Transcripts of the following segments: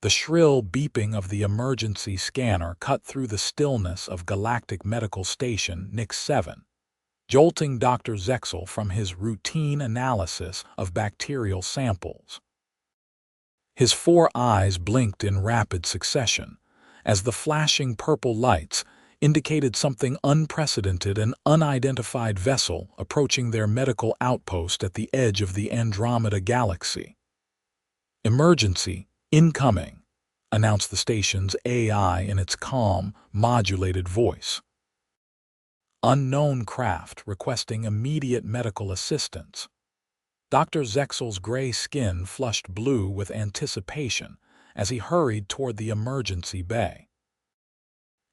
The shrill beeping of the emergency scanner cut through the stillness of Galactic Medical Station Nyx 7, jolting Dr. Zexal from his routine analysis of bacterial samples. His 4 eyes blinked in rapid succession, as the flashing purple lights indicated something unprecedented, an unidentified vessel approaching their medical outpost at the edge of the Andromeda Galaxy. "Emergency incoming," announced the station's AI in its calm, modulated voice. "Unknown craft requesting immediate medical assistance." Dr. Zexal's gray skin flushed blue with anticipation as he hurried toward the emergency bay.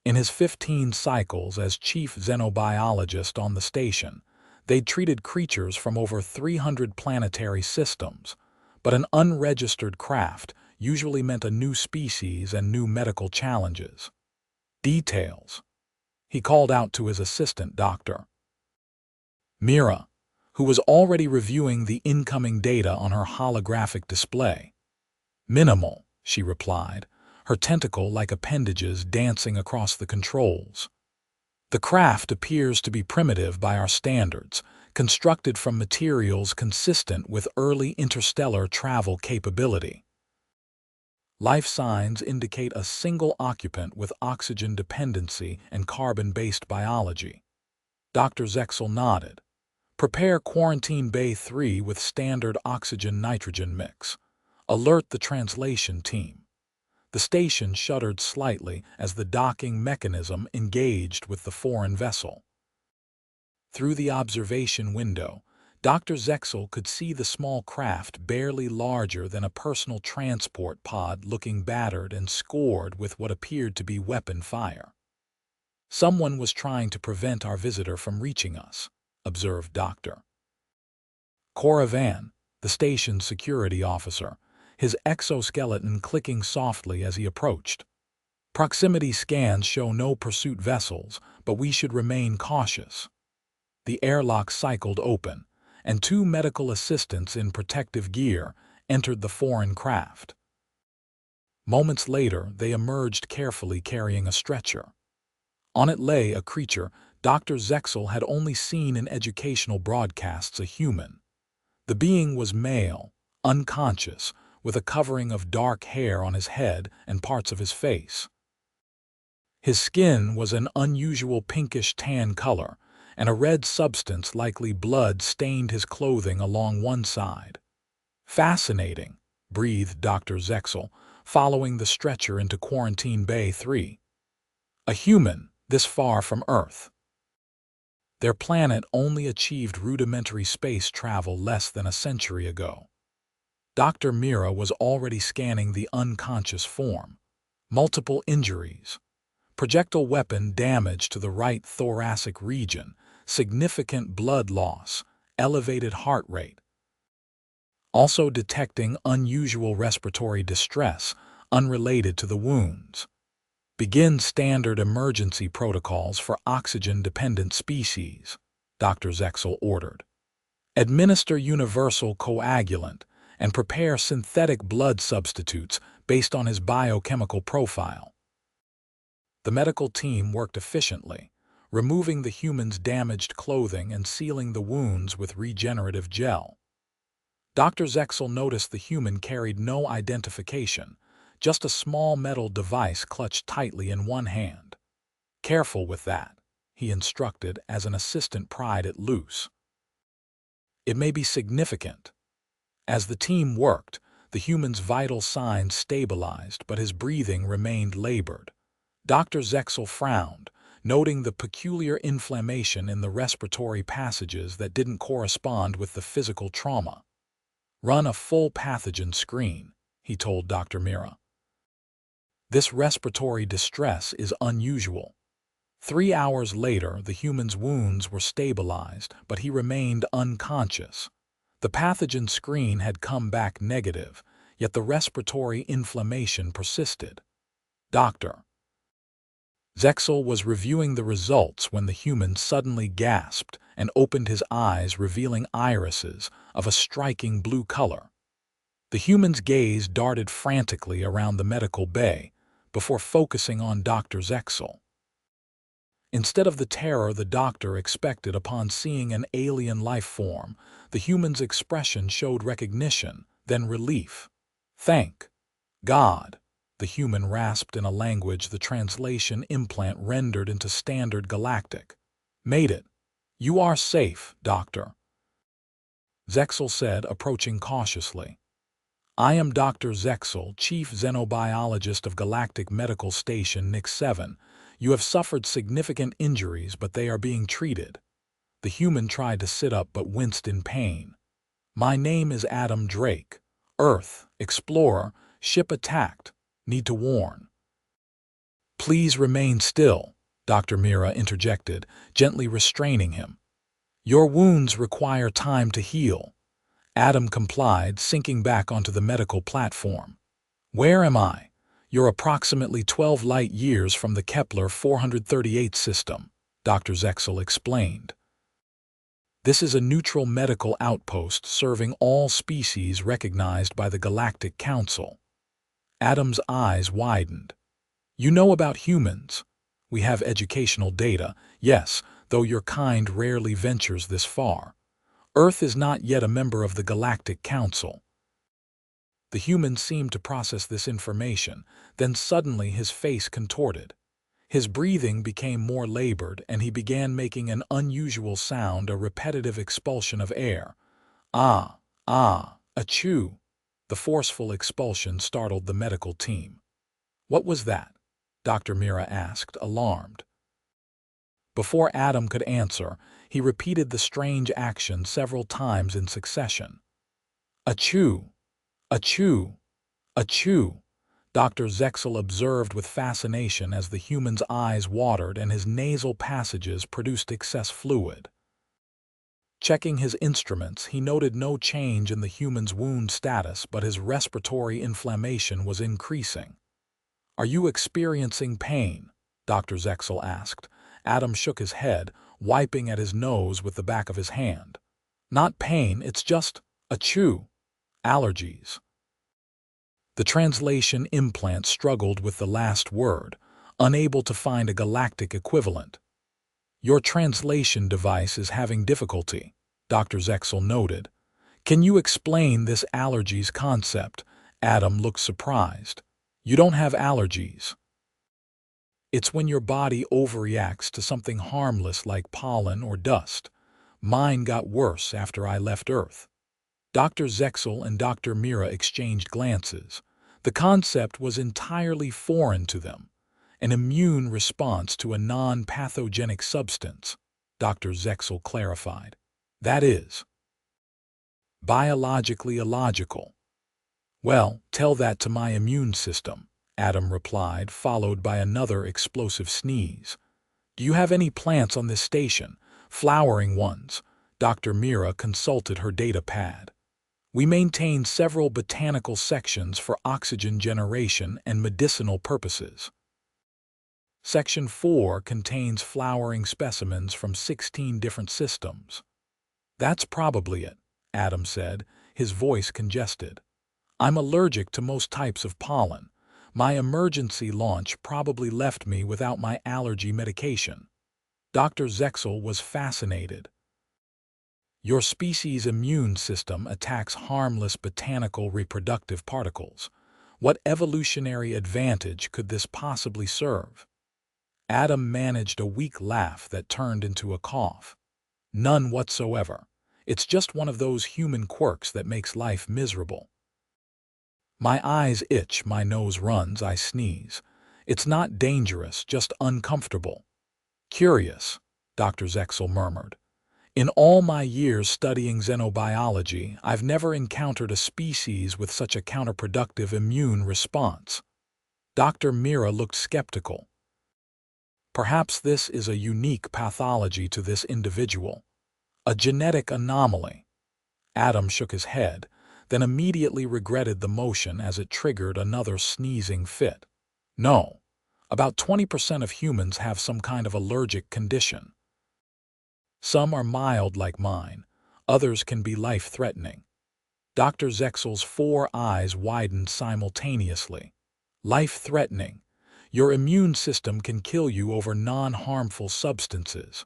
In his 15 cycles as chief xenobiologist on the station, they'd treated creatures from over 300 planetary systems, but an unregistered craft usually meant a new species and new medical challenges. "Details," he called out to his assistant, Dr. Mira, who was already reviewing the incoming data on her holographic display. "Minimal," she replied, her tentacle-like appendages dancing across the controls. "The craft appears to be primitive by our standards, constructed from materials consistent with early interstellar travel capability. Life signs indicate a single occupant with oxygen dependency and carbon-based biology." Dr. Zexal nodded. "Prepare Quarantine Bay 3 with standard oxygen-nitrogen mix. Alert the translation team." The station shuddered slightly as the docking mechanism engaged with the foreign vessel. Through the observation window, Dr. Zexal could see the small craft barely larger than a personal transport pod, looking battered and scored with what appeared to be weapon fire. "Someone was trying to prevent our visitor from reaching us," observed Dr. Coravan, the station's security officer, his exoskeleton clicking softly as he approached. "Proximity scans show no pursuit vessels, but we should remain cautious." The airlock cycled open, and 2 medical assistants in protective gear entered the foreign craft. Moments later, they emerged carefully carrying a stretcher. On it lay a creature Dr. Zexal had only seen in educational broadcasts, a human. The being was male, unconscious, with a covering of dark hair on his head and parts of his face. His skin was an unusual pinkish tan color, and a red substance, likely blood, stained his clothing along one side. "Fascinating," breathed Dr. Zexal, following the stretcher into Quarantine Bay 3. "A human this far from Earth." Their planet only achieved rudimentary space travel less than a century ago. Dr. Mira was already scanning the unconscious form. Multiple injuries. Projectile weapon damage to the right thoracic region, significant blood loss, elevated heart rate. Also detecting unusual respiratory distress unrelated to the wounds. "Begin standard emergency protocols for oxygen-dependent species," Dr. Zexal ordered. "Administer universal coagulant and prepare synthetic blood substitutes based on his biochemical profile." The medical team worked efficiently, removing the human's damaged clothing and sealing the wounds with regenerative gel. Dr. Zexal noticed the human carried no identification, just a small metal device clutched tightly in one hand. "Careful with that," he instructed as an assistant pried it loose. "It may be significant." As the team worked, the human's vital signs stabilized, but his breathing remained labored. Dr. Zexal frowned, noting the peculiar inflammation in the respiratory passages that didn't correspond with the physical trauma. "Run a full pathogen screen," he told Dr. Mira. "This respiratory distress is unusual." 3 hours later, the human's wounds were stabilized, but he remained unconscious. The pathogen screen had come back negative, yet the respiratory inflammation persisted. Dr. Zexal was reviewing the results when the human suddenly gasped and opened his eyes, revealing irises of a striking blue color. The human's gaze darted frantically around the medical bay before focusing on Dr. Zexal. Instead of the terror the doctor expected upon seeing an alien life form, the human's expression showed recognition, then relief. "Thank God," the human rasped in a language the translation implant rendered into standard galactic. "Made it. You are safe, Doctor," Zexal said, approaching cautiously. "I am Dr. Zexal, Chief Xenobiologist of Galactic Medical Station Nyx 7. You have suffered significant injuries, but they are being treated." The human tried to sit up but winced in pain. "My name is Adam Drake. Earth, explorer, ship attacked. Need to warn." "Please remain still," Dr. Mira interjected, gently restraining him. "Your wounds require time to heal." Adam complied, sinking back onto the medical platform. "Where am I?" "You're approximately 12 light years from the Kepler 438 system," Dr. Zexal explained. "This is a neutral medical outpost serving all species recognized by the Galactic Council." Adam's eyes widened. "You know about humans? We have educational data, yes, though your kind rarely ventures this far. Earth is not yet a member of the Galactic Council." The human seemed to process this information, then suddenly his face contorted. His breathing became more labored, and he began making an unusual sound, a repetitive expulsion of air. "Ah, ah, achoo." The forceful expulsion startled the medical team. "What was that?" Dr. Mira asked, alarmed. Before Adam could answer, he repeated the strange action several times in succession. "Achoo! Achoo! Achoo!" Dr. Zexal observed with fascination as the human's eyes watered and his nasal passages produced excess fluid. Checking his instruments, he noted no change in the human's wound status, but his respiratory inflammation was increasing. "Are you experiencing pain?" Dr. Zexal asked. Adam shook his head, wiping at his nose with the back of his hand. "Not pain, it's just, achoo, allergies." The translation implant struggled with the last word, unable to find a galactic equivalent. "Your translation device is having difficulty," Dr. Zexal noted. "Can you explain this allergies concept?" Adam looked surprised. "You don't have allergies." "It's when your body overreacts to something harmless like pollen or dust. Mine got worse after I left Earth." Dr. Zexal and Dr. Mira exchanged glances. The concept was entirely foreign to them. "An immune response to a non-pathogenic substance," Dr. Zexal clarified. "That is biologically illogical." "Well, tell that to my immune system," Adam replied, followed by another explosive sneeze. "Do you have any plants on this station? Flowering ones?" Dr. Mira consulted her data pad. "We maintain several botanical sections for oxygen generation and medicinal purposes." Section 4 contains flowering specimens from 16 different systems. "That's probably it," Adam said, his voice congested. "I'm allergic to most types of pollen. My emergency launch probably left me without my allergy medication." Dr. Zexal was fascinated. "Your species' immune system attacks harmless botanical reproductive particles. What evolutionary advantage could this possibly serve?" Adam managed a weak laugh that turned into a cough. "None whatsoever. It's just one of those human quirks that makes life miserable. My eyes itch, my nose runs, I sneeze. It's not dangerous, just uncomfortable." "Curious," Dr. Zexal murmured. "In all my years studying xenobiology, I've never encountered a species with such a counterproductive immune response." Dr. Mira looked skeptical. "Perhaps this is a unique pathology to this individual. A genetic anomaly." Adam shook his head, then immediately regretted the motion as it triggered another sneezing fit. "No, about 20% of humans have some kind of allergic condition. Some are mild like mine, others can be life-threatening." Dr. Zexal's 4 eyes widened simultaneously. Life-threatening. Your immune system can kill you over non-harmful substances.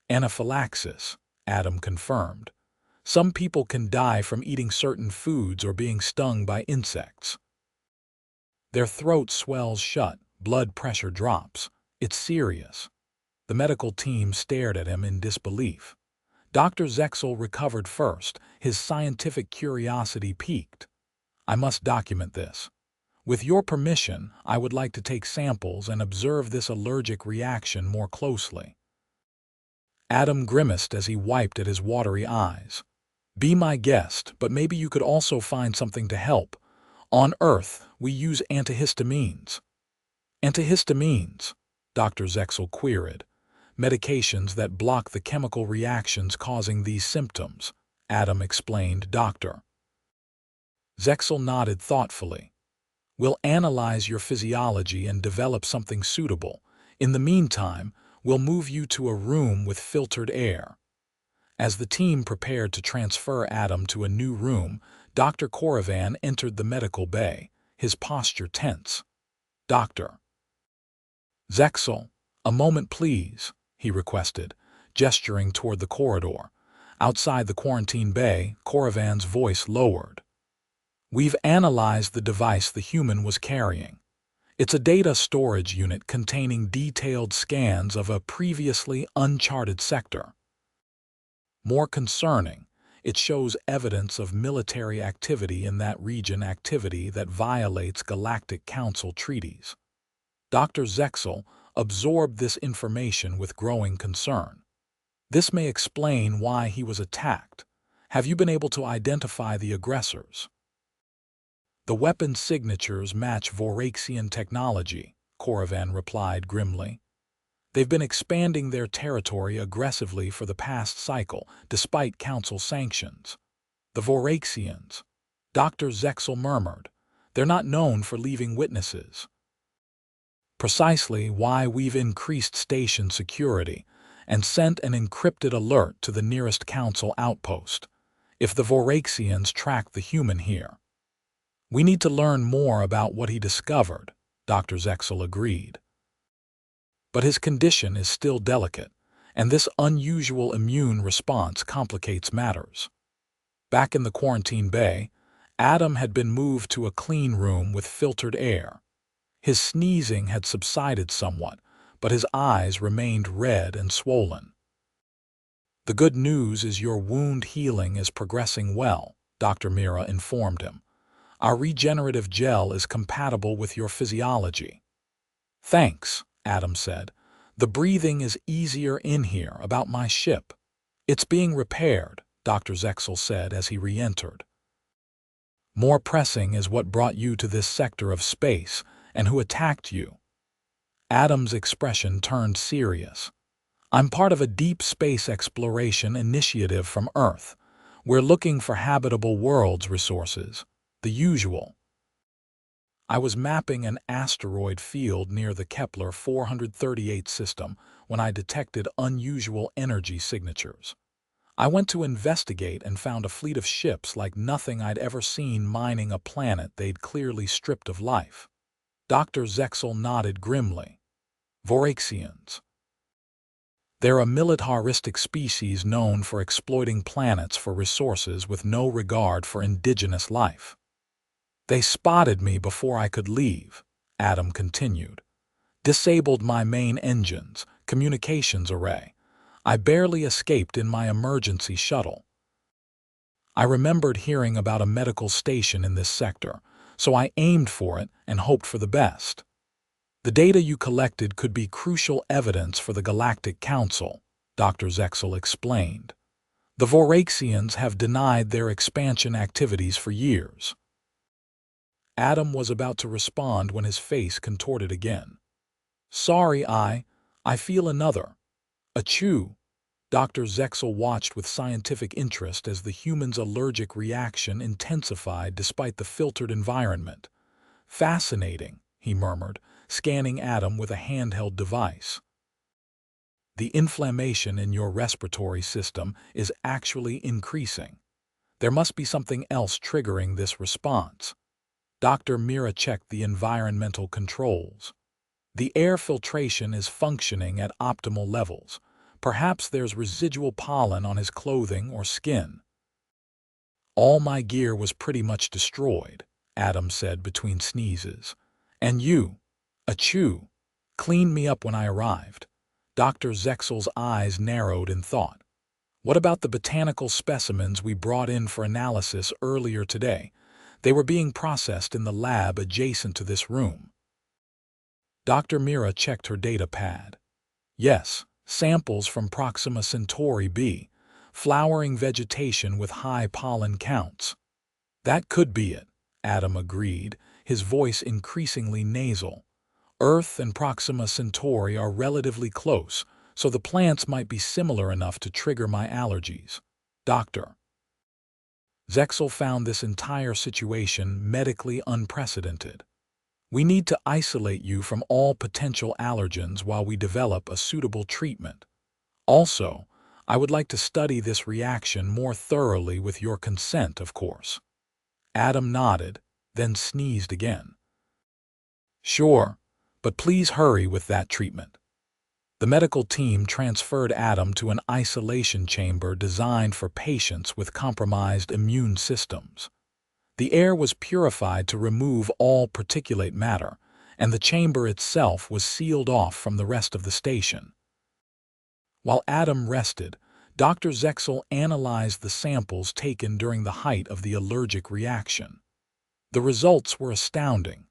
Anaphylaxis, Adam confirmed. Some people can die from eating certain foods or being stung by insects. Their throat swells shut, blood pressure drops. It's serious. The medical team stared at him in disbelief. Dr. Zexal recovered first, his scientific curiosity piqued. I must document this. With your permission, I would like to take samples and observe this allergic reaction more closely. Adam grimaced as he wiped at his watery eyes. Be my guest, but maybe you could also find something to help. On Earth, we use antihistamines. Antihistamines? Dr. Zexal queried. Medications that block the chemical reactions causing these symptoms, Adam explained. Doctor. Zexal nodded thoughtfully. We'll analyze your physiology and develop something suitable. In the meantime, we'll move you to a room with filtered air. As the team prepared to transfer Adam to a new room, Dr. Coravan entered the medical bay, his posture tense. Doctor. Zexal, a moment please, he requested, gesturing toward the corridor. Outside the quarantine bay, Coravan's voice lowered. We've analyzed the device the human was carrying. It's a data storage unit containing detailed scans of a previously uncharted sector. More concerning, it shows evidence of military activity in that region, activity that violates Galactic Council treaties. Dr. Zexal absorbed this information with growing concern. This may explain why he was attacked. Have you been able to identify the aggressors? The weapon signatures match Voraxian technology, Coravan replied grimly. They've been expanding their territory aggressively for the past cycle, despite Council sanctions. The Voraxians, Dr. Zexal murmured, they're not known for leaving witnesses. Precisely why we've increased station security and sent an encrypted alert to the nearest Council outpost. If the Voraxians track the human here, we need to learn more about what he discovered, Dr. Zexal agreed. But his condition is still delicate, and this unusual immune response complicates matters. Back in the quarantine bay, Adam had been moved to a clean room with filtered air. His sneezing had subsided somewhat, but his eyes remained red and swollen. The good news is your wound healing is progressing well, Dr. Mira informed him. Our regenerative gel is compatible with your physiology. Thanks, Adam said. The breathing is easier in here about my ship. It's being repaired, Dr. Zexal said as he re-entered. More pressing is what brought you to this sector of space and who attacked you. Adam's expression turned serious. I'm part of a deep space exploration initiative from Earth. We're looking for habitable worlds resources. The usual. I was mapping an asteroid field near the Kepler 438 system when I detected unusual energy signatures. I went to investigate and found a fleet of ships like nothing I'd ever seen mining a planet they'd clearly stripped of life. Dr. Zexal nodded grimly. Voraxians. They're a militaristic species known for exploiting planets for resources with no regard for indigenous life. They spotted me before I could leave, Adam continued. Disabled my main engines, communications array. I barely escaped in my emergency shuttle. I remembered hearing about a medical station in this sector, so I aimed for it and hoped for the best. The data you collected could be crucial evidence for the Galactic Council, Dr. Zexal explained. The Voraxians have denied their expansion activities for years. Adam was about to respond when his face contorted again. Sorry, I feel another. Achoo. Dr. Zexal watched with scientific interest as the human's allergic reaction intensified despite the filtered environment. Fascinating, he murmured, scanning Adam with a handheld device. The inflammation in your respiratory system is actually increasing. There must be something else triggering this response. Dr. Mira checked the environmental controls. The air filtration is functioning at optimal levels. Perhaps there's residual pollen on his clothing or skin. All my gear was pretty much destroyed, Adam said between sneezes. And you, achoo, cleaned me up when I arrived. Dr. Zexal's eyes narrowed in thought. What about the botanical specimens we brought in for analysis earlier today? They were being processed in the lab adjacent to this room. Dr. Mira checked her data pad. Yes, samples from Proxima Centauri b, flowering vegetation with high pollen counts. That could be it, Adam agreed, his voice increasingly nasal. Earth and Proxima Centauri are relatively close, so the plants might be similar enough to trigger my allergies. Dr. Zexal found this entire situation medically unprecedented. We need to isolate you from all potential allergens while we develop a suitable treatment. Also, I would like to study this reaction more thoroughly with your consent, of course. Adam nodded, then sneezed again. Sure, but please hurry with that treatment. The medical team transferred Adam to an isolation chamber designed for patients with compromised immune systems. The air was purified to remove all particulate matter, and the chamber itself was sealed off from the rest of the station. While Adam rested, Dr. Zexal analyzed the samples taken during the height of the allergic reaction. The results were astounding.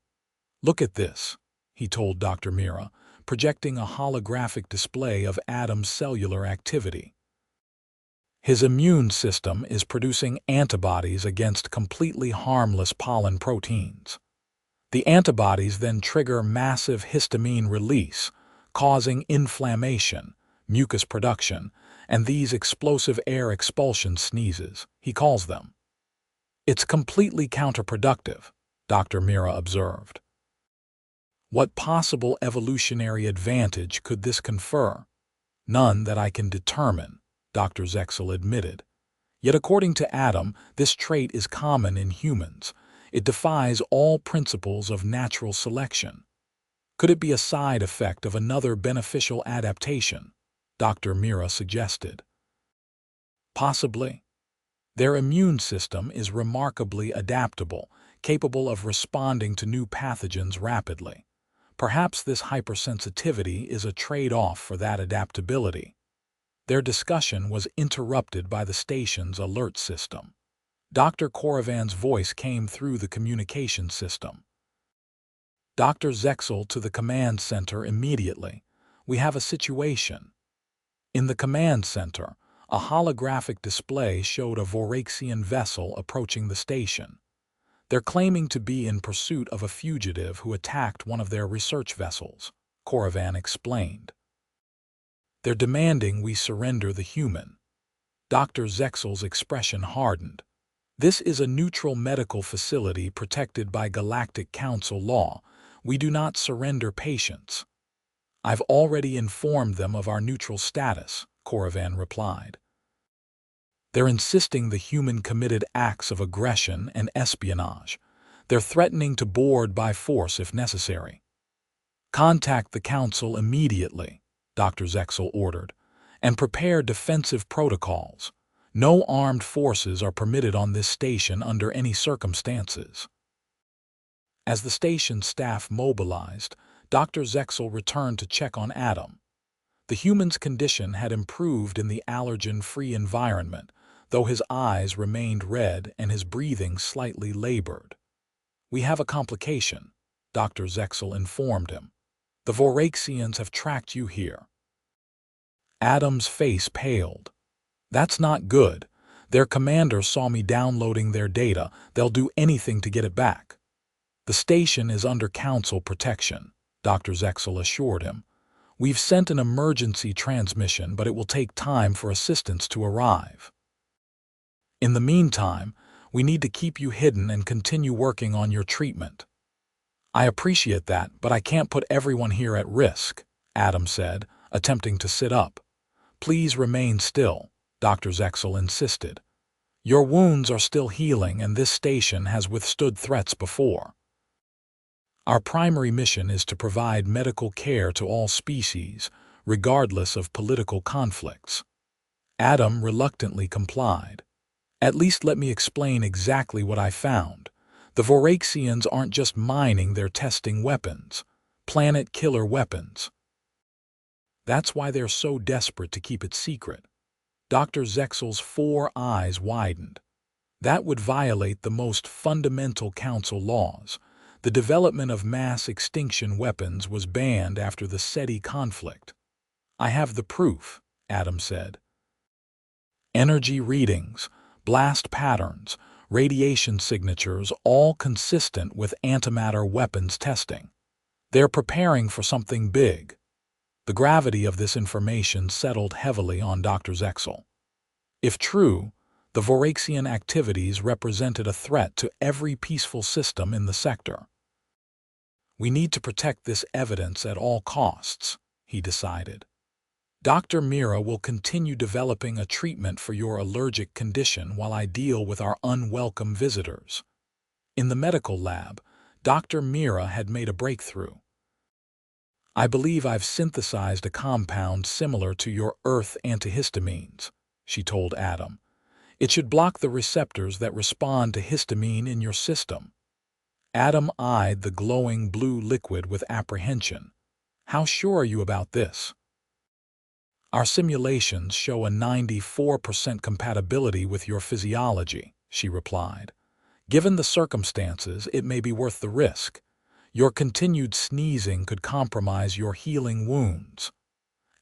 Look at this, he told Dr. Mira, projecting a holographic display of Adam's cellular activity. His immune system is producing antibodies against completely harmless pollen proteins. The antibodies then trigger massive histamine release, causing inflammation, mucus production, and these explosive air expulsion sneezes, he calls them. It's completely counterproductive, Dr. Mira observed. What possible evolutionary advantage could this confer? None that I can determine, Dr. Zexal admitted. Yet according to Adam, this trait is common in humans. It defies all principles of natural selection. Could it be a side effect of another beneficial adaptation? Dr. Mira suggested. Possibly. Their immune system is remarkably adaptable, capable of responding to new pathogens rapidly. Perhaps this hypersensitivity is a trade-off for that adaptability. Their discussion was interrupted by the station's alert system. Dr. Koravan's voice came through the communication system. Dr. Zexal to the command center immediately. We have a situation. In the command center, a holographic display showed a Voraxian vessel approaching the station. They're claiming to be in pursuit of a fugitive who attacked one of their research vessels, Koravan explained. They're demanding we surrender the human. Dr. Zexal's expression hardened. This is a neutral medical facility protected by Galactic Council law. We do not surrender patients. I've already informed them of our neutral status, Koravan replied. They're insisting the human committed acts of aggression and espionage. They're threatening to board by force if necessary. Contact the Council immediately, Dr. Zexal ordered, and prepare defensive protocols. No armed forces are permitted on this station under any circumstances. As the station staff mobilized, Dr. Zexal returned to check on Adam. The human's condition had improved in the allergen-free environment, though his eyes remained red and his breathing slightly labored. We have a complication, Dr. Zexal informed him. The Voraxians have tracked you here. Adam's face paled. That's not good. Their commander saw me downloading their data. They'll do anything to get it back. The station is under Council protection, Dr. Zexal assured him. We've sent an emergency transmission, but it will take time for assistance to arrive. In the meantime, we need to keep you hidden and continue working on your treatment. I appreciate that, but I can't put everyone here at risk, Adam said, attempting to sit up. Please remain still, Dr. Zexal insisted. Your wounds are still healing and this station has withstood threats before. Our primary mission is to provide medical care to all species, regardless of political conflicts. Adam reluctantly complied. At least let me explain exactly what I found. The Voraxians aren't just mining, they're testing weapons. Planet-killer weapons. That's why they're so desperate to keep it secret. Dr. Zexal's 4 eyes widened. That would violate the most fundamental council laws. The development of mass extinction weapons was banned after the SETI conflict. I have the proof, Adam said. Energy readings, blast patterns, radiation signatures, all consistent with antimatter weapons testing. They're preparing for something big. The gravity of this information settled heavily on Dr. Zexal. If true, the Voraxian activities represented a threat to every peaceful system in the sector. We need to protect this evidence at all costs, he decided. Dr. Mira will continue developing a treatment for your allergic condition while I deal with our unwelcome visitors. In the medical lab, Dr. Mira had made a breakthrough. I believe I've synthesized a compound similar to your Earth antihistamines, she told Adam. It should block the receptors that respond to histamine in your system. Adam eyed the glowing blue liquid with apprehension. How sure are you about this? Our simulations show a 94% compatibility with your physiology, she replied. Given the circumstances, it may be worth the risk. Your continued sneezing could compromise your healing wounds.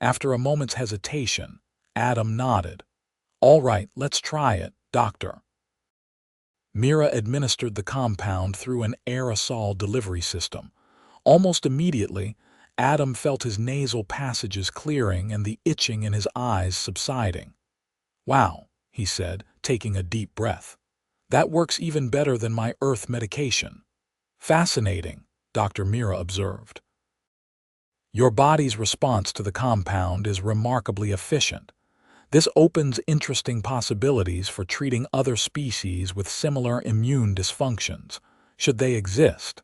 After a moment's hesitation, Adam nodded. All right, let's try it, doctor. Mira administered the compound through an aerosol delivery system. Almost immediately, Adam felt his nasal passages clearing and the itching in his eyes subsiding. Wow, he said, taking a deep breath. That works even better than my Earth medication. Fascinating, Dr. Mira observed. Your body's response to the compound is remarkably efficient. This opens interesting possibilities for treating other species with similar immune dysfunctions, should they exist.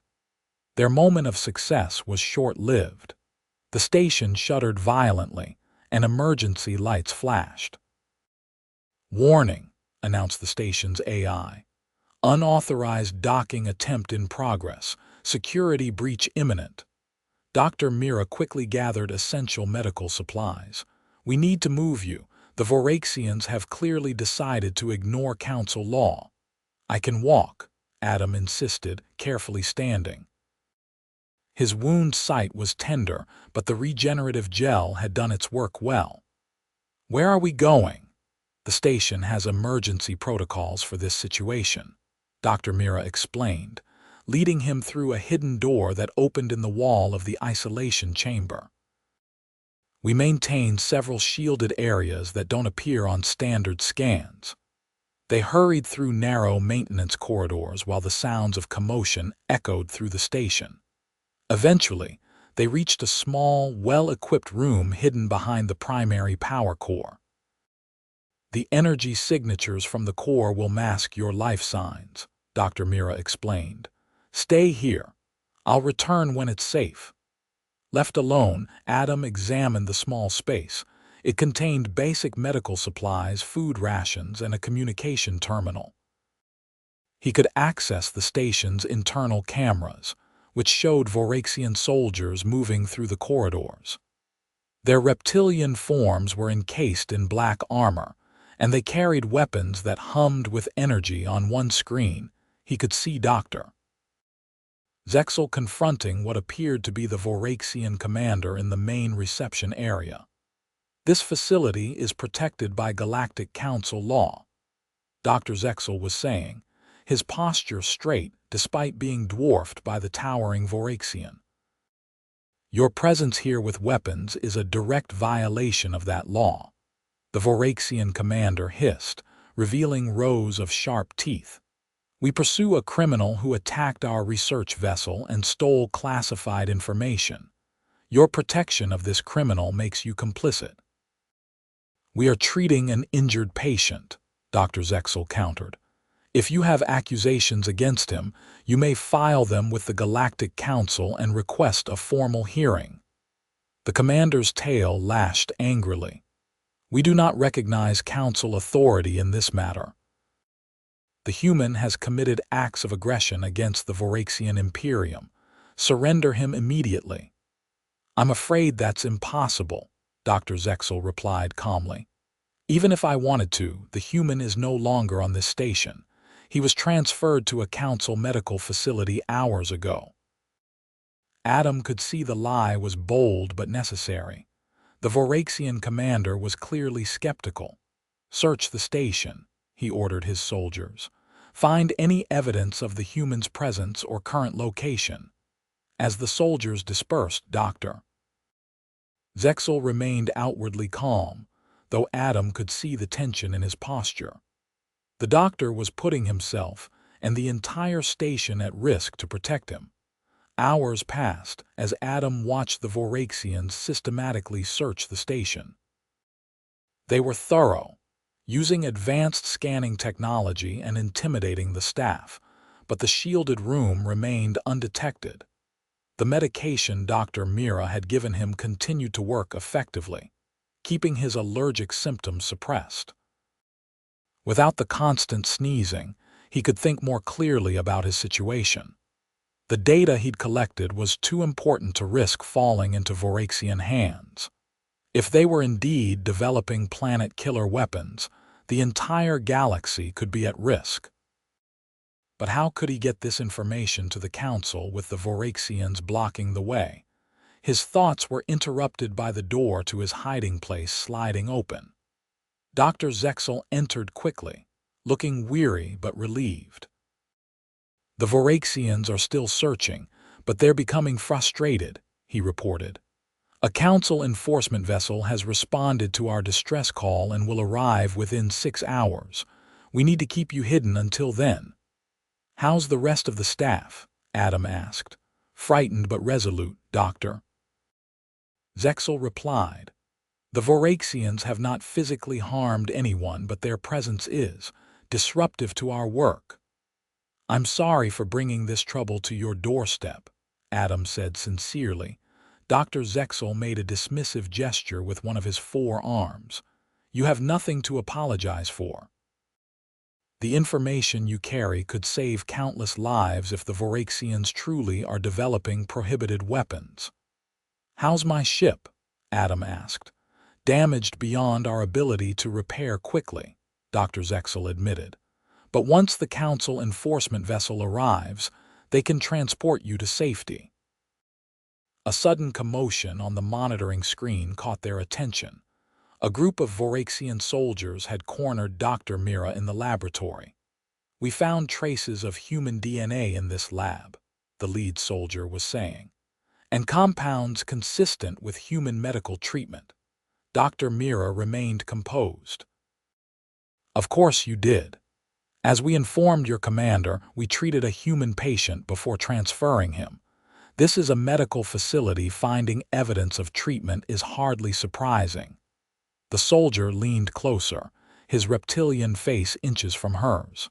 Their moment of success was short-lived. The station shuddered violently, and emergency lights flashed. Warning, announced the station's AI. Unauthorized docking attempt in progress. Security breach imminent. Dr. Mira quickly gathered essential medical supplies. We need to move you. The Voraxians have clearly decided to ignore council law. I can walk, Adam insisted, carefully standing. His wound site was tender, but the regenerative gel had done its work well. Where are we going? The station has emergency protocols for this situation, Dr. Mira explained, leading him through a hidden door that opened in the wall of the isolation chamber. We maintain several shielded areas that don't appear on standard scans. They hurried through narrow maintenance corridors while the sounds of commotion echoed through the station. Eventually, they reached a small, well-equipped room hidden behind the primary power core. The energy signatures from the core will mask your life signs, Dr. Mira explained. Stay here. I'll return when it's safe. Left alone, Adam examined the small space. It contained basic medical supplies, food rations, and a communication terminal. He could access the station's internal cameras, which showed Voraxian soldiers moving through the corridors. Their reptilian forms were encased in black armor, and they carried weapons that hummed with energy. On one screen, he could see Dr. Zexal confronting what appeared to be the Voraxian commander in the main reception area. This facility is protected by Galactic Council law, Dr. Zexal was saying, his posture straight despite being dwarfed by the towering Voraxian. Your presence here with weapons is a direct violation of that law, the Voraxian commander hissed, revealing rows of sharp teeth. We pursue a criminal who attacked our research vessel and stole classified information. Your protection of this criminal makes you complicit. We are treating an injured patient, Dr. Zexal countered. If you have accusations against him, you may file them with the Galactic Council and request a formal hearing. The commander's tail lashed angrily. We do not recognize council authority in this matter. The human has committed acts of aggression against the Voraxian Imperium. Surrender him immediately. I'm afraid that's impossible, Dr. Zexal replied calmly. Even if I wanted to, the human is no longer on this station. He was transferred to a council medical facility hours ago. Adam could see the lie was bold but necessary. The Voraxian commander was clearly skeptical. Search the station, he ordered his soldiers. Find any evidence of the human's presence or current location. As the soldiers dispersed, Dr. Zexal remained outwardly calm, though Adam could see the tension in his posture. The doctor was putting himself and the entire station at risk to protect him. Hours passed as Adam watched the Voraxians systematically search the station. They were thorough, using advanced scanning technology and intimidating the staff, but the shielded room remained undetected. The medication Dr. Mira had given him continued to work effectively, keeping his allergic symptoms suppressed. Without the constant sneezing, he could think more clearly about his situation. The data he'd collected was too important to risk falling into Voraxian hands. If they were indeed developing planet-killer weapons, the entire galaxy could be at risk. But how could he get this information to the Council with the Voraxians blocking the way? His thoughts were interrupted by the door to his hiding place sliding open. Dr. Zexal entered quickly, looking weary but relieved. The Voraxians are still searching, but they're becoming frustrated, he reported. A council enforcement vessel has responded to our distress call and will arrive within 6 hours. We need to keep you hidden until then. How's the rest of the staff? Adam asked. Frightened but resolute, Doctor. Zexal replied. The Voraxians have not physically harmed anyone, but their presence is disruptive to our work. I'm sorry for bringing this trouble to your doorstep, Adam said sincerely. Dr. Zexal made a dismissive gesture with one of his forearms. You have nothing to apologize for. The information you carry could save countless lives if the Voraxians truly are developing prohibited weapons. How's my ship? Adam asked. Damaged beyond our ability to repair quickly, Dr. Zexal admitted. But once the Council enforcement vessel arrives, they can transport you to safety. A sudden commotion on the monitoring screen caught their attention. A group of Voraxian soldiers had cornered Dr. Mira in the laboratory. We found traces of human DNA in this lab, the lead soldier was saying, and compounds consistent with human medical treatment. Dr. Mira remained composed. Of course you did. As we informed your commander, we treated a human patient before transferring him. This is a medical facility. Finding evidence of treatment is hardly surprising. The soldier leaned closer, his reptilian face inches from hers.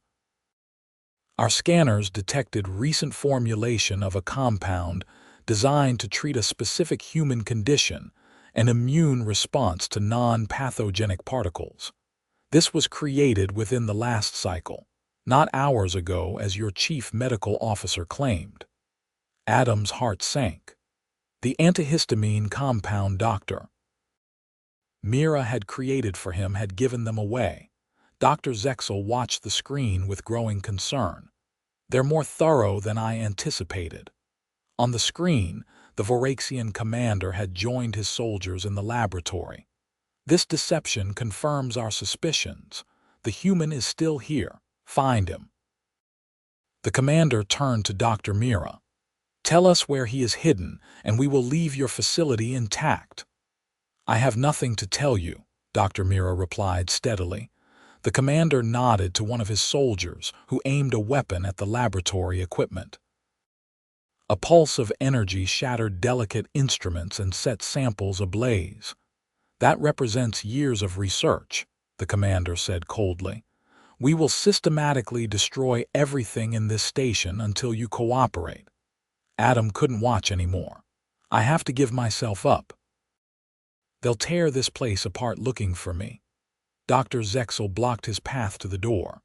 Our scanners detected recent formulation of a compound designed to treat a specific human condition, an immune response to non-pathogenic particles. This was created within the last cycle, not hours ago as your chief medical officer claimed. Adam's heart sank. The antihistamine compound Dr. Mira had created for him had given them away. Dr. Zexal watched the screen with growing concern. They're more thorough than I anticipated. On the screen, the Voraxian commander had joined his soldiers in the laboratory. This deception confirms our suspicions. The human is still here. Find him. The commander turned to Dr. Mira. Tell us where he is hidden, and we will leave your facility intact. I have nothing to tell you, Dr. Mira replied steadily. The commander nodded to one of his soldiers, who aimed a weapon at the laboratory equipment. A pulse of energy shattered delicate instruments and set samples ablaze. That represents years of research, the commander said coldly. We will systematically destroy everything in this station until you cooperate. Adam couldn't watch anymore. I have to give myself up. They'll tear this place apart looking for me. Dr. Zexal blocked his path to the door.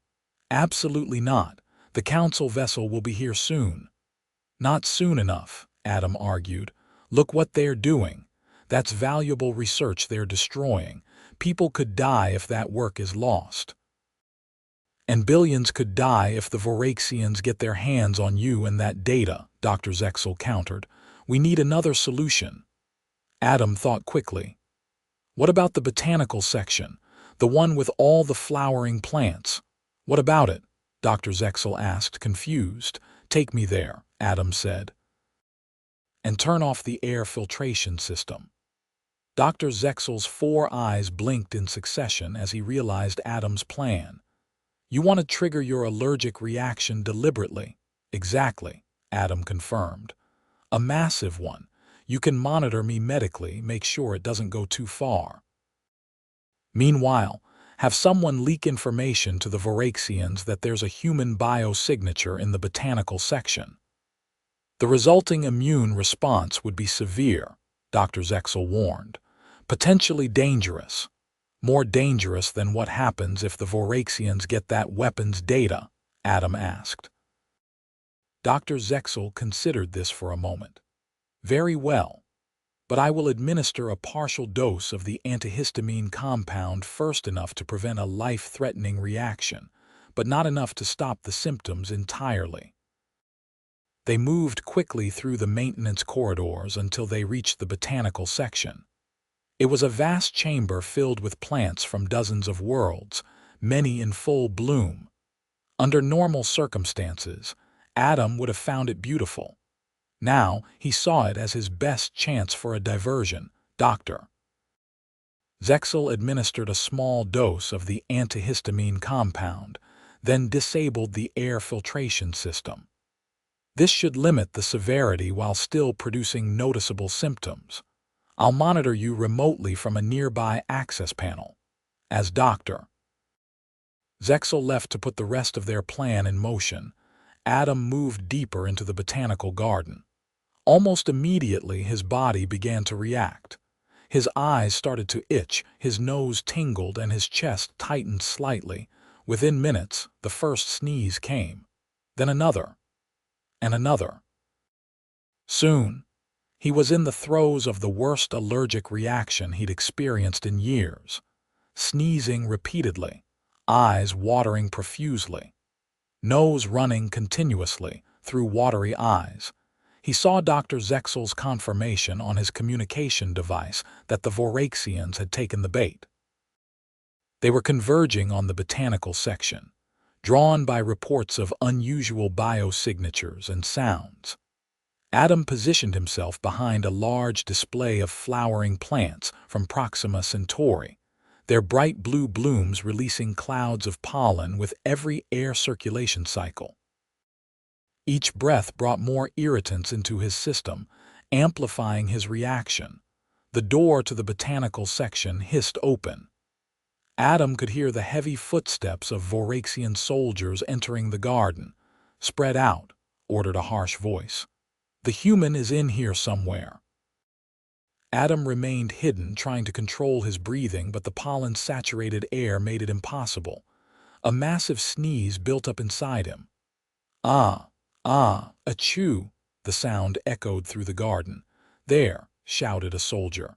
Absolutely not. The council vessel will be here soon. Not soon enough, Adam argued. Look what they're doing. That's valuable research they're destroying. People could die if that work is lost. And billions could die if the Voraxians get their hands on you and that data, Dr. Zexal countered. We need another solution. Adam thought quickly. What about the botanical section? The one with all the flowering plants? What about it? Dr. Zexal asked, confused. Take me there, Adam said. And turn off the air filtration system. Dr. Zexal's 4 eyes blinked in succession as he realized Adam's plan. You want to trigger your allergic reaction deliberately. Exactly, Adam confirmed. A massive one. You can monitor me medically, make sure it doesn't go too far. Meanwhile, have someone leak information to the Voraxians that there's a human biosignature in the botanical section. The resulting immune response would be severe, Dr. Zexal warned. Potentially dangerous. More dangerous than what happens if the Voraxians get that weapon's data, Adam asked. Dr. Zexal considered this for a moment. Very well, but I will administer a partial dose of the antihistamine compound first, enough to prevent a life-threatening reaction, but not enough to stop the symptoms entirely. They moved quickly through the maintenance corridors until they reached the botanical section. It was a vast chamber filled with plants from dozens of worlds, many in full bloom. Under normal circumstances, Adam would have found it beautiful. Now he saw it as his best chance for a diversion. Dr. Zexal administered a small dose of the antihistamine compound, then disabled the air filtration system. This should limit the severity while still producing noticeable symptoms. I'll monitor you remotely from a nearby access panel. As Dr. Zexal left to put the rest of their plan in motion, Adam moved deeper into the botanical garden. Almost immediately, his body began to react. His eyes started to itch, his nose tingled, and his chest tightened slightly. Within minutes, the first sneeze came. Then another. And another. Soon, he was in the throes of the worst allergic reaction he'd experienced in years. Sneezing repeatedly, eyes watering profusely, nose running continuously through watery eyes. He saw Dr. Zexal's confirmation on his communication device that the Voraxians had taken the bait. They were converging on the botanical section, drawn by reports of unusual biosignatures and sounds. Adam positioned himself behind a large display of flowering plants from Proxima Centauri, their bright blue blooms releasing clouds of pollen with every air circulation cycle. Each breath brought more irritants into his system, amplifying his reaction. The door to the botanical section hissed open. Adam could hear the heavy footsteps of Voraxian soldiers entering the garden. "Spread out," ordered a harsh voice. "The human is in here somewhere." Adam remained hidden, trying to control his breathing, but the pollen-saturated air made it impossible. A massive sneeze built up inside him. "Ah, achoo!" The sound echoed through the garden. "There," shouted a soldier.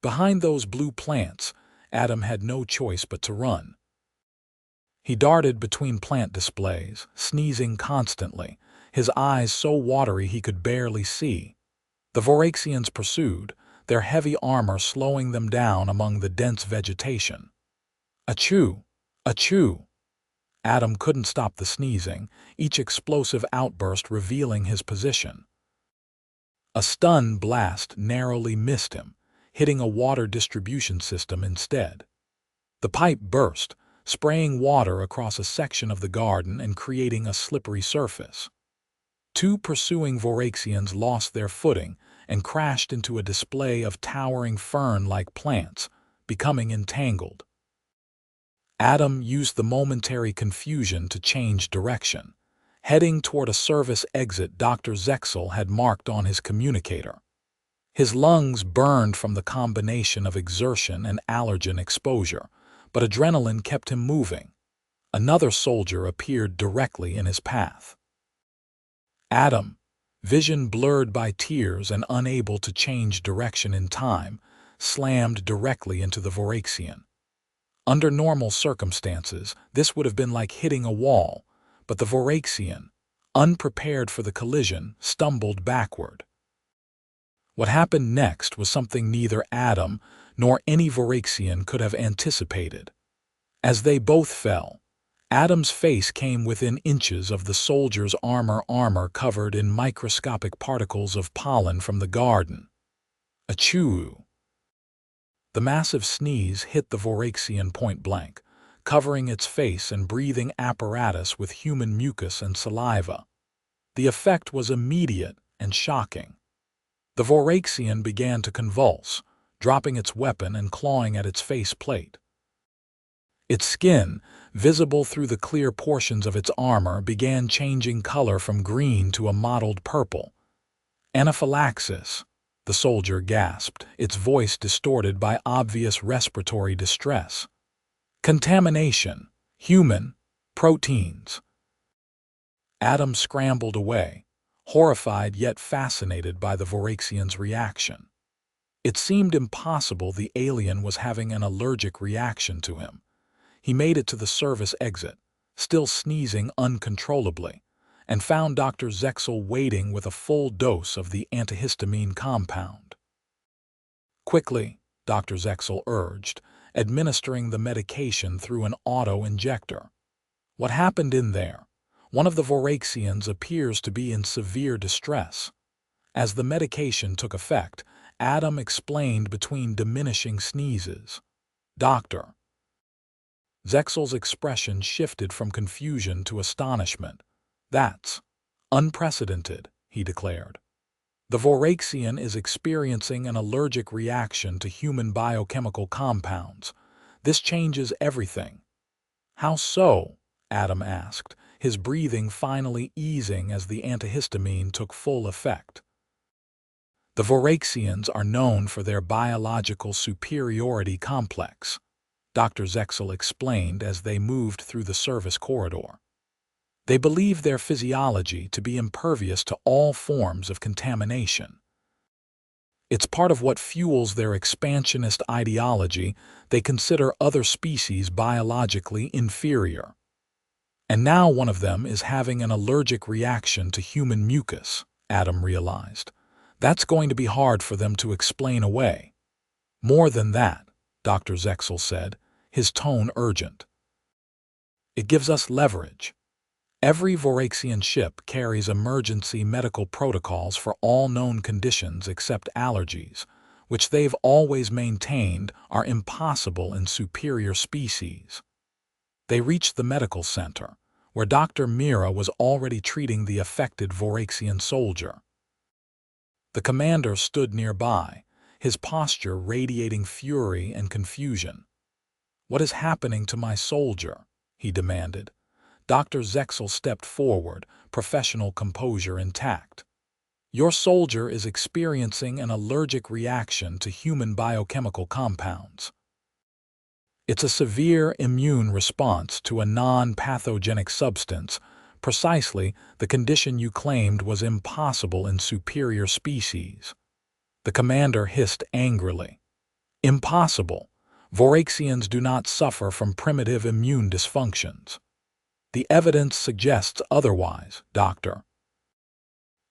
Behind those blue plants, Adam had no choice but to run. He darted between plant displays, sneezing constantly, his eyes so watery he could barely see. The Voraxians pursued, their heavy armor slowing them down among the dense vegetation. Achoo! Achoo! Adam couldn't stop the sneezing, each explosive outburst revealing his position. A stun blast narrowly missed him, hitting a water distribution system instead. The pipe burst, spraying water across a section of the garden and creating a slippery surface. 2 pursuing Voraxians lost their footing and crashed into a display of towering fern-like plants, becoming entangled. Adam used the momentary confusion to change direction, heading toward a service exit Dr. Zexal had marked on his communicator. His lungs burned from the combination of exertion and allergen exposure, but adrenaline kept him moving. Another soldier appeared directly in his path. Adam, vision blurred by tears and unable to change direction in time, slammed directly into the Voraxian. Under normal circumstances, this would have been like hitting a wall, but the Voraxian, unprepared for the collision, stumbled backward. What happened next was something neither Adam nor any Voraxian could have anticipated. As they both fell, Adam's face came within inches of the soldier's armor covered in microscopic particles of pollen from the garden. Achoo! The massive sneeze hit the Voraxian point blank, covering its face and breathing apparatus with human mucus and saliva. The effect was immediate and shocking. The Voraxian began to convulse, dropping its weapon and clawing at its face plate. Its skin, visible through the clear portions of its armor, began changing color from green to a mottled purple. Anaphylaxis, the soldier gasped, its voice distorted by obvious respiratory distress. Contamination, human, proteins. Adam scrambled away, horrified yet fascinated by the Voraxian's reaction. It seemed impossible the alien was having an allergic reaction to him. He made it to the service exit, still sneezing uncontrollably, and found Dr. Zexal waiting with a full dose of the antihistamine compound. Quickly, Dr. Zexal urged, administering the medication through an auto-injector. What happened in there? One of the Voraxians appears to be in severe distress. As the medication took effect, Adam explained between diminishing sneezes. Doctor. Zexal's expression shifted from confusion to astonishment. That's unprecedented, he declared. The Voraxian is experiencing an allergic reaction to human biochemical compounds. This changes everything. How so? Adam asked, his breathing finally easing as the antihistamine took full effect. The Voraxians are known for their biological superiority complex, Dr. Zexal explained as they moved through the service corridor. They believe their physiology to be impervious to all forms of contamination. It's part of what fuels their expansionist ideology. They consider other species biologically inferior. And now one of them is having an allergic reaction to human mucus, Adam realized. That's going to be hard for them to explain away. More than that, Dr. Zexal said, his tone urgent. It gives us leverage. Every Voraxian ship carries emergency medical protocols for all known conditions except allergies, which they've always maintained are impossible in superior species. They reached the medical center, where Dr. Mira was already treating the affected Voraxian soldier. The commander stood nearby, his posture radiating fury and confusion. "What is happening to my soldier?" he demanded. Dr. Zexal stepped forward, professional composure intact. "Your soldier is experiencing an allergic reaction to human biochemical compounds. It's a severe immune response to a non-pathogenic substance, precisely the condition you claimed was impossible in superior species." The commander hissed angrily. "Impossible. Voraxians do not suffer from primitive immune dysfunctions. The evidence suggests otherwise, Doctor."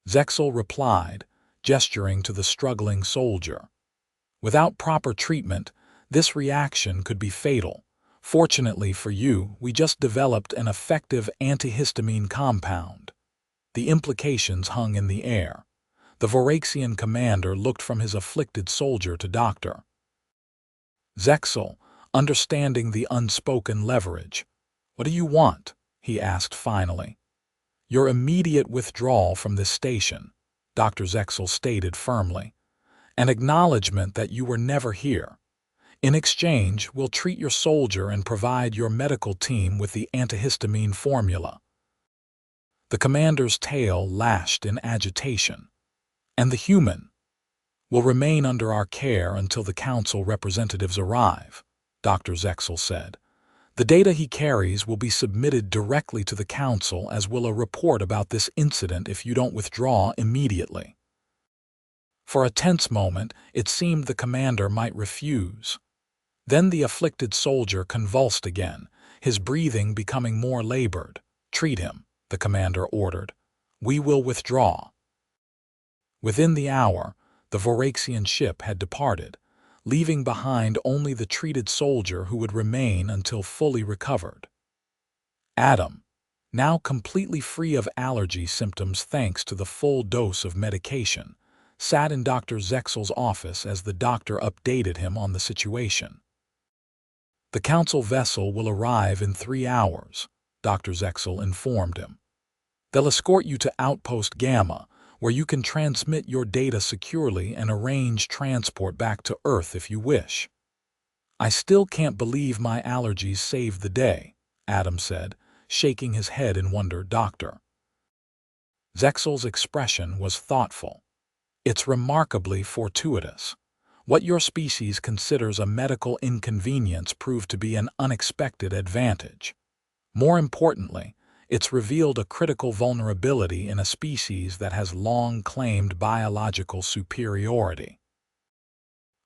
Zexal replied, gesturing to the struggling soldier. "Without proper treatment, this reaction could be fatal. Fortunately for you, we just developed an effective antihistamine compound." The implications hung in the air. The Voraxian commander looked from his afflicted soldier to Dr. Zexal, understanding the unspoken leverage. "What do you want?" he asked finally. "Your immediate withdrawal from this station," Dr. Zexal stated firmly. "An acknowledgement that you were never here. In exchange, we'll treat your soldier and provide your medical team with the antihistamine formula. The commander's tail lashed in agitation. And the human will remain under our care until the council representatives arrive, Dr. Zexal said. The data he carries will be submitted directly to the council, as will a report about this incident if you don't withdraw immediately. For a tense moment, it seemed the commander might refuse. Then the afflicted soldier convulsed again, his breathing becoming more labored. "Treat him," the commander ordered. "We will withdraw." Within the hour, the Voraxian ship had departed, leaving behind only the treated soldier who would remain until fully recovered. Adam, now completely free of allergy symptoms thanks to the full dose of medication, sat in Dr. Zexal's office as the doctor updated him on the situation. "The council vessel will arrive in 3 hours, Dr. Zexal informed him. "They'll escort you to Outpost Gamma, where you can transmit your data securely and arrange transport back to Earth if you wish." "I still can't believe my allergies saved the day," Adam said, shaking his head in wonder. "Doctor." Zexal's expression was thoughtful. "It's remarkably fortuitous. What your species considers a medical inconvenience proved to be an unexpected advantage. More importantly, it's revealed a critical vulnerability in a species that has long claimed biological superiority."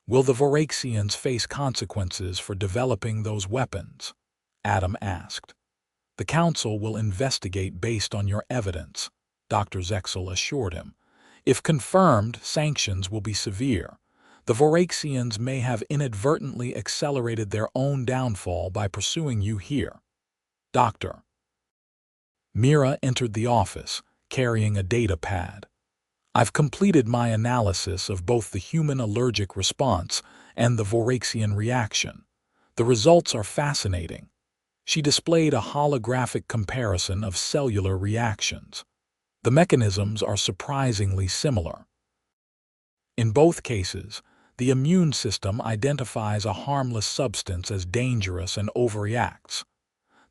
"Will the Voraxians face consequences for developing those weapons?" Adam asked. "The Council will investigate based on your evidence," Dr. Zexal assured him. "If confirmed, sanctions will be severe. The Voraxians may have inadvertently accelerated their own downfall by pursuing you here." "Doctor." Mira entered the office, carrying a data pad. "I've completed my analysis of both the human allergic response and the Voraxian reaction. The results are fascinating." She displayed a holographic comparison of cellular reactions. "The mechanisms are surprisingly similar. In both cases, the immune system identifies a harmless substance as dangerous and overreacts.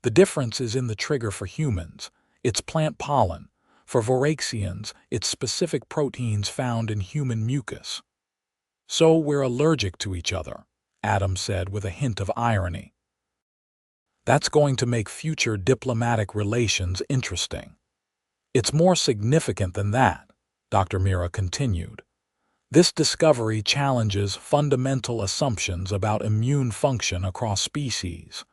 The difference is in the trigger for humans. It's plant pollen. For Voraxians, it's specific proteins found in human mucus." "So we're allergic to each other," Adam said with a hint of irony. "That's going to make future diplomatic relations interesting." "It's more significant than that," Dr. Mira continued. "This discovery challenges fundamental assumptions about immune function across species.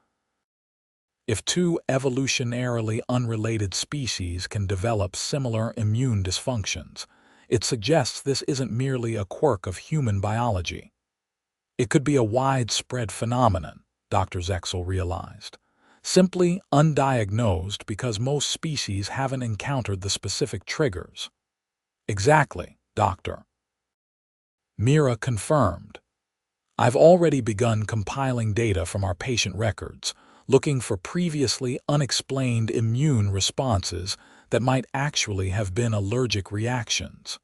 If two evolutionarily unrelated species can develop similar immune dysfunctions, it suggests this isn't merely a quirk of human biology. It could be a widespread phenomenon," Dr. Zexal realized, "simply undiagnosed because most species haven't encountered the specific triggers." "Exactly, Doctor." Mira confirmed. "I've already begun compiling data from our patient records, looking for previously unexplained immune responses that might actually have been allergic reactions."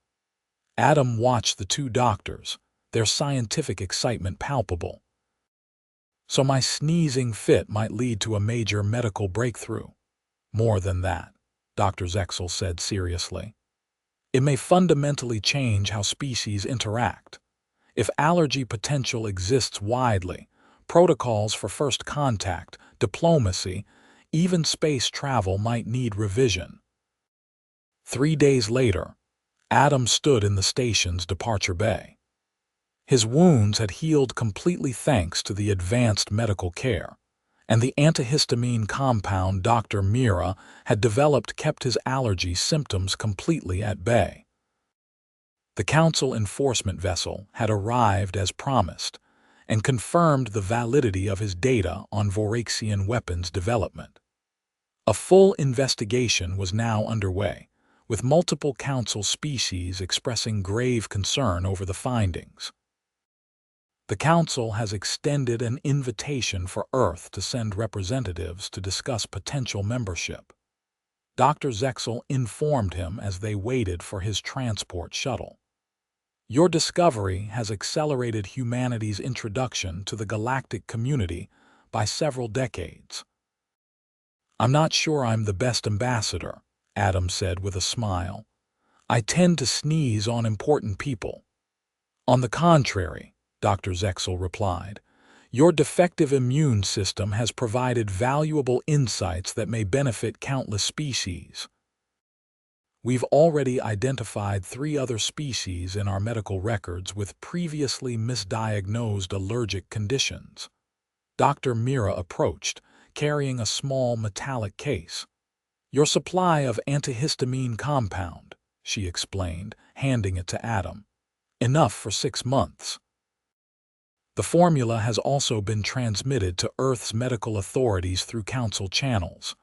Adam watched the two doctors, their scientific excitement palpable. "So my sneezing fit might lead to a major medical breakthrough." "More than that," Dr. Zexal said seriously. "It may fundamentally change how species interact. If allergy potential exists widely, protocols for first contact, diplomacy, even space travel might need revision." 3 days later, Adam stood in the station's departure bay. His wounds had healed completely thanks to the advanced medical care, and the antihistamine compound Dr. Mira had developed kept his allergy symptoms completely at bay. The Council enforcement vessel had arrived as promised, and confirmed the validity of his data on Voraxian weapons development. A full investigation was now underway, with multiple Council species expressing grave concern over the findings. The Council has extended an invitation for Earth to send representatives to discuss potential membership. Dr. Zexal informed him as they waited for his transport shuttle. Your discovery has accelerated humanity's introduction to the galactic community by several decades. I'm not sure I'm the best ambassador, Adam said with a smile. I tend to sneeze on important people. On the contrary, Dr. Zexal replied, your defective immune system has provided valuable insights that may benefit countless species. We've already identified 3 other species in our medical records with previously misdiagnosed allergic conditions. Dr. Mira approached, carrying a small metallic case. Your supply of antihistamine compound, she explained, handing it to Adam. Enough for 6 months. The formula has also been transmitted to Earth's medical authorities through council channels.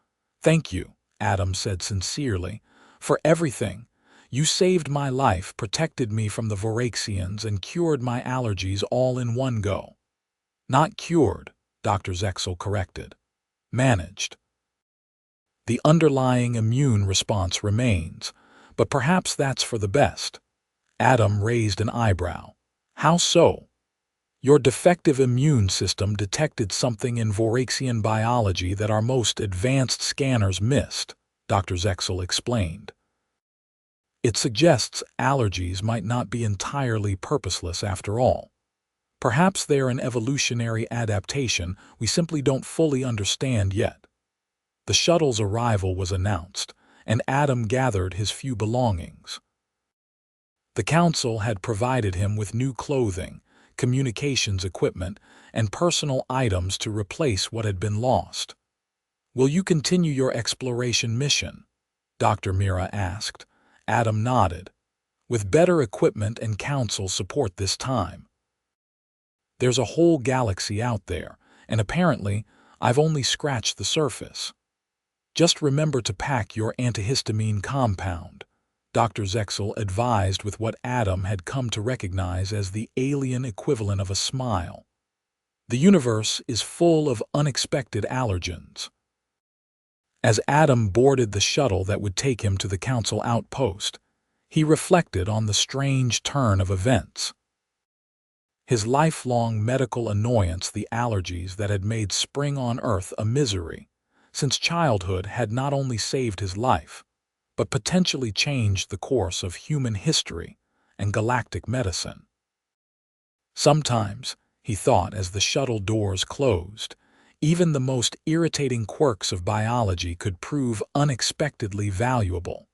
Thank you, Adam said sincerely, for everything. You saved my life, protected me from the Voraxians, and cured my allergies all in one go. Not cured, Dr. Zexal corrected. Managed. The underlying immune response remains, but perhaps that's for the best. Adam raised an eyebrow. How so? Your defective immune system detected something in Voraxian biology that our most advanced scanners missed, Dr. Zexal explained. It suggests allergies might not be entirely purposeless after all. Perhaps they are an evolutionary adaptation we simply don't fully understand yet. The shuttle's arrival was announced, and Adam gathered his few belongings. The council had provided him with new clothing, communications equipment, and personal items to replace what had been lost. Will you continue your exploration mission? Dr. Mira asked. Adam nodded. With better equipment and council support this time. There's a whole galaxy out there, and apparently I've only scratched the surface. Just remember to pack your antihistamine compound, Dr. Zexal advised with what Adam had come to recognize as the alien equivalent of a smile. The universe is full of unexpected allergens. As Adam boarded the shuttle that would take him to the council outpost, he reflected on the strange turn of events. His lifelong medical annoyance, the allergies that had made spring on Earth a misery, since childhood had not only saved his life, but potentially changed the course of human history and galactic medicine. Sometimes, he thought as the shuttle doors closed, even the most irritating quirks of biology could prove unexpectedly valuable.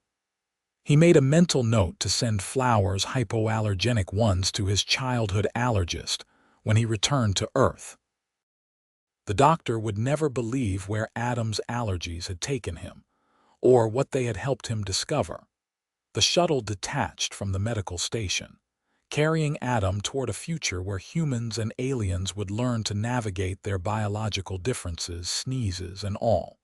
He made a mental note to send flowers, hypoallergenic ones, to his childhood allergist when he returned to Earth. The doctor would never believe where Adam's allergies had taken him, or what they had helped him discover. The shuttle detached from the medical station, carrying Adam toward a future where humans and aliens would learn to navigate their biological differences, sneezes and all.